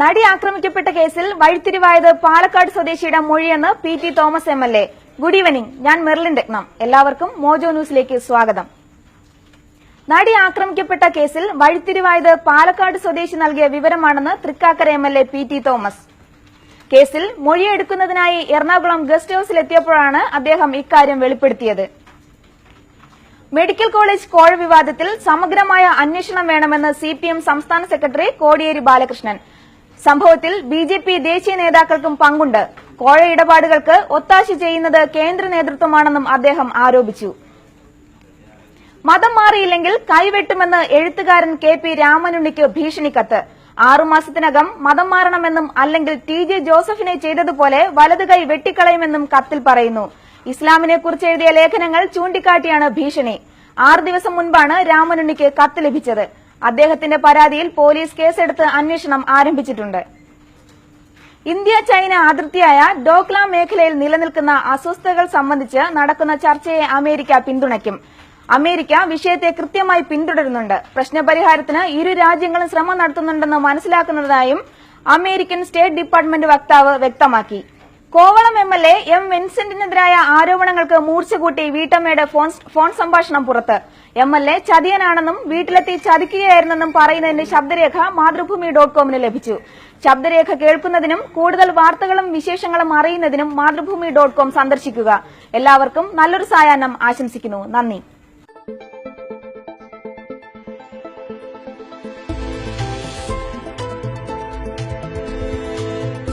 നടി ആക്രമിക്കപ്പെട്ട കേസിൽ വഴിത്തിരിവായത് പാലക്കാട് സ്വദേശിയുടെ മൊഴിയെന്ന് P T. Thomas MLA. Good evening, ഞാൻ മെർലിൻ രത്നം. എല്ലാവർക്കും മോജോ ന്യൂസിലേക്ക് സ്വാഗതം. നടി ആക്രമിക്കപ്പെട്ട കേസിൽ വഴിത്തിരിവായത് പാലക്കാട് സ്വദേശി നൽകിയ വിവരമാണെന്ന് തൃക്കാക്കര എം.എൽ.എ. പി.ടി. തോമസ്. കേസിൽ മൊഴിയെടുക്കുന്നതിനായി എറണാകുളം ഗസ്റ്റ് ഹൌസിലെത്തിയപ്പോഴാണ് അദ്ദേഹം ഇക്കാര്യം വെളിപ്പെടുത്തിയത്. മെഡിക്കൽ കോളേജ് കോഴ വിവാദത്തിൽ സമഗ്രമായ അന്വേഷണം വേണമെന്ന് സിപിഎം സംസ്ഥാന സെക്രട്ടറി കോടിയേരി ബാലകൃഷ്ണൻ. സംഭവത്തിൽ ബിജെപി ദേശീയ നേതാക്കൾക്കും പങ്കുണ്ട്. കോഴ ഇടപാടുകൾക്ക് ഒത്താശ ചെയ്യുന്നത് കേന്ദ്ര നേതൃത്വമാണെന്നും അദ്ദേഹം ആരോപിച്ചു. മതം മാറിയില്ലെങ്കിൽ കൈവെട്ടുമെന്ന് എഴുത്തുകാരൻ കെ.പി. രാമനുണ്ണിക്ക് ഭീഷണിക്കത്ത്. 6 മാസത്തിനകം മതം മാറണമെന്നും അല്ലെങ്കിൽ ടി.ജെ. ജോസഫിനെ ചെയ്തതുപോലെ വലതു കൈ വെട്ടിക്കളയുമെന്നും കത്തിൽ പറയുന്നു. ഇസ്ലാമിനെക്കുറിച്ച് എഴുതിയ ലേഖനങ്ങൾ ചൂണ്ടിക്കാട്ടിയാണ് ഭീഷണി. 6 ദിവസം മുൻപാണ് രാമനുണ്ണിക്ക് കത്ത് ലഭിച്ചത്. അദ്ദേഹത്തിന്റെ പരാതിയിൽ പോലീസ് കേസെടുത്ത് അന്വേഷണം ആരംഭിച്ചിട്ടുണ്ട്. ഇന്ത്യ ചൈന അതിർത്തിയായ ഡോക്ലാം മേഖലയിൽ നിലനിൽക്കുന്ന അസ്വസ്ഥതകൾ സംബന്ധിച്ച് നടക്കുന്ന ചർച്ചയെ അമേരിക്ക പിന്തുണയ്ക്കും. അമേരിക്ക വിഷയത്തെ കൃത്യമായി പിന്തുടരുന്നുണ്ട്. പ്രശ്നപരിഹാരത്തിന് ഇരു രാജ്യങ്ങളും ശ്രമം നടത്തുന്നുണ്ടെന്ന് മനസ്സിലാക്കുന്നതായും അമേരിക്കൻ സ്റ്റേറ്റ് ഡിപ്പാർട്ട്മെന്റ് വക്താവ് വ്യക്തമാക്കി. കോവളം എം.എൽ.എ. എം. വിൻസെന്റിനെതിരായ ആരോപണങ്ങൾക്ക് മൂർച്ച കൂട്ടി വീട്ടമ്മയുടെ ഫോൺ സംഭാഷണം പുറത്ത്. എം.എൽ.എ. ചതിയനാണെന്നും വീട്ടിലെത്തി ചതിക്കുകയായിരുന്നെന്നും പറയുന്നതിന്റെ ശബ്ദരേഖ മാതൃഭൂമി.കോമിന് ലഭിച്ചു. ശബ്ദരേഖ കേൾക്കുന്നതിനും കൂടുതൽ വാർത്തകളും വിശേഷങ്ങളും അറിയുന്നതിനും മാതൃഭൂമി.കോം സന്ദർശിക്കുക. എല്ലാവർക്കും നല്ലൊരു സായാഹ്നം ആശംസിക്കുന്നു. നന്ദി.